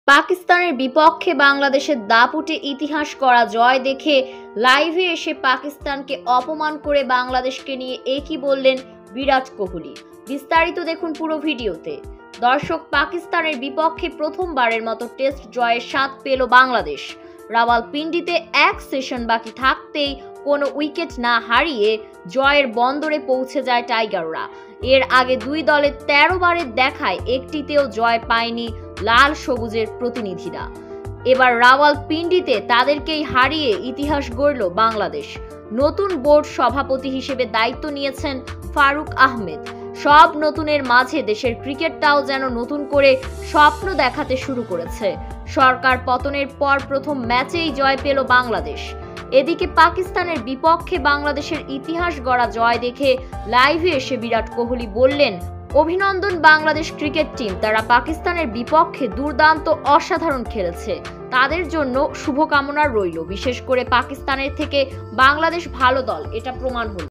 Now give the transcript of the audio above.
পাকিস্তানের বিপক্ষে বাংলাদেশের দাপুটে ইতিহাস করা জয় দেখে লাইভে এসে পাকিস্তানকে অপমান করে বাংলাদেশকে নিয়ে একই বললেন বিরাট কোহলি। বিস্তারিত দেখুন পুরো ভিডিওতে। দর্শক, পাকিস্তানের বিপক্ষে প্রথমবারের মতো টেস্ট জয়ের স্বাদ পেল বাংলাদেশ। রাওয়ালপিন্ডিতে এক সেশন বাকি থাকতেই কোনো উইকেট না হারিয়ে জয়ের বন্দরে পৌঁছে যায় টাইগাররা। এর আগে দুই দলের 13 বারের দেখায় একটিতেও জয় পায়নি লাল সবুজের প্রতিনিধিরা। এবার রাওয়ালপিন্ডিতে তাদেরকেই হারিয়ে ইতিহাস গড়ল বাংলাদেশ। নতুন বোর্ড সভাপতি হিসেবে দায়িত্ব নিয়েছেন ফারুক আহমেদ। সব নতুনের মাঝে দেশের ক্রিকেটটাও যেন নতুন করে স্বপ্ন দেখাতে শুরু করেছে। সরকার পতনের পর প্রথম ম্যাচেই জয় পেল বাংলাদেশ। এদিকে পাকিস্তানের বিপক্ষে বাংলাদেশের ইতিহাস গড়া জয় দেখে লাইভে এসে বিরাট কোহলি বললেন, অভিনন্দন বাংলাদেশ ক্রিকেট টিম, তারা পাকিস্তানের বিপক্ষে দুর্দান্ত অসাধারণ খেলেছে। তাদের জন্য শুভকামনা রইল। বিশেষ করে পাকিস্তানের থেকে বাংলাদেশ ভালো দল, এটা প্রমাণ হল।